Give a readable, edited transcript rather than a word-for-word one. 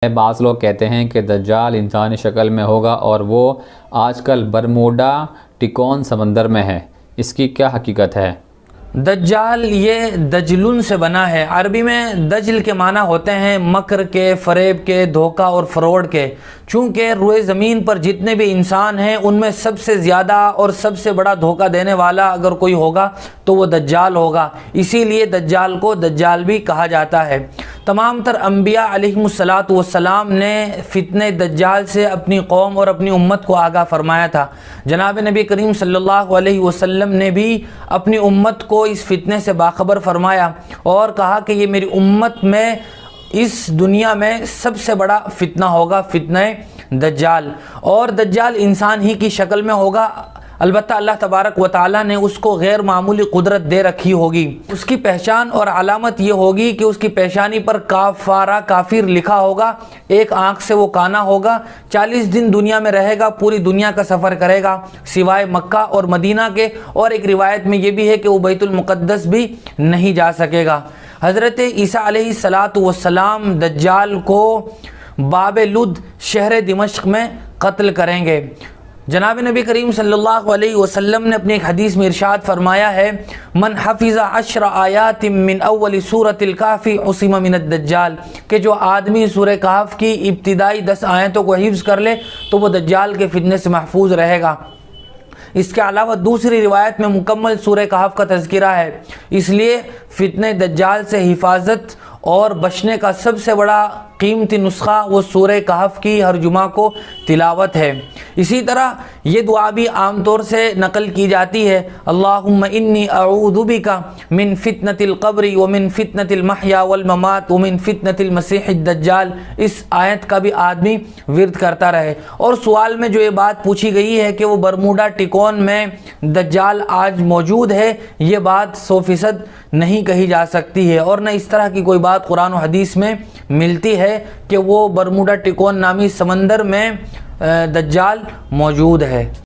بعض لوگ کہتے ہیں کہ دجال انسانی شکل میں ہوگا اور وہ آج کل برموڈا ٹیکون سمندر میں ہے، اس کی کیا حقیقت ہے؟ دجال یہ دجلن سے بنا ہے۔ عربی میں دجل کے معنی ہوتے ہیں مکر کے، فریب کے، دھوکہ اور فراڈ کے۔ چونکہ روئے زمین پر جتنے بھی انسان ہیں ان میں سب سے زیادہ اور سب سے بڑا دھوکہ دینے والا اگر کوئی ہوگا تو وہ دجال ہوگا، اسی لیے دجال کو دجال بھی کہا جاتا ہے۔ تمام تر انبیاء علیہم السلام نے فتنہ دجال سے اپنی قوم اور اپنی امت کو آگاہ فرمایا تھا۔ جناب نبی کریم صلی اللہ علیہ وسلم نے بھی اپنی امت کو اس فتنے سے باخبر فرمایا اور کہا کہ یہ میری امت میں اس دنیا میں سب سے بڑا فتنہ ہوگا، فتنہ دجال، اور دجال انسان ہی کی شکل میں ہوگا۔ البتہ اللہ تبارک و تعالیٰ نے اس کو غیر معمولی قدرت دے رکھی ہوگی۔ اس کی پہچان اور علامت یہ ہوگی کہ اس کی پیشانی پر کافارہ کافر لکھا ہوگا، ایک آنکھ سے وہ کانا ہوگا، 40 دن دنیا میں رہے گا، پوری دنیا کا سفر کرے گا سوائے مکہ اور مدینہ کے، اور ایک روایت میں یہ بھی ہے کہ وہ بیت المقدس بھی نہیں جا سکے گا۔ حضرت عیسیٰ علیہ السلام دجال کو باب لد شہر دمشق میں قتل کریں گے۔ جناب نبی کریم صلی اللہ علیہ وسلم نے اپنی ایک حدیث میں ارشاد فرمایا ہے، من حفظ 10 آیات من اول سورۃ الکہف عصم من الدجال، کہ جو آدمی سورہ کہف کی ابتدائی 10 آیتوں کو حفظ کر لے تو وہ دجال کے فتنے سے محفوظ رہے گا۔ اس کے علاوہ دوسری روایت میں مکمل سورہ کہف کا تذکرہ ہے، اس لیے فتنہ دجال سے حفاظت اور بچنے کا سب سے بڑا قیمتی نسخہ وہ سورہ کہف کی ہر جمعہ کو تلاوت ہے۔ اسی طرح یہ دعا بھی عام طور سے نقل کی جاتی ہے، اللہم انی اعوذ بک من فتنۃ القبر ومن فتنۃ المحیا والممات ومن فتنۃ المسیح الدجال۔ اس آیت کا بھی آدمی ورد کرتا رہے۔ اور سوال میں جو یہ بات پوچھی گئی ہے کہ وہ برموڈا ٹیکون میں دجال آج موجود ہے، یہ بات 100% نہیں کہی جا سکتی ہے، اور نہ اس طرح کی کوئی بات قرآن و حدیث میں ملتی ہے کہ وہ برموڈا ٹیکون نامی سمندر میں دجال موجود ہے۔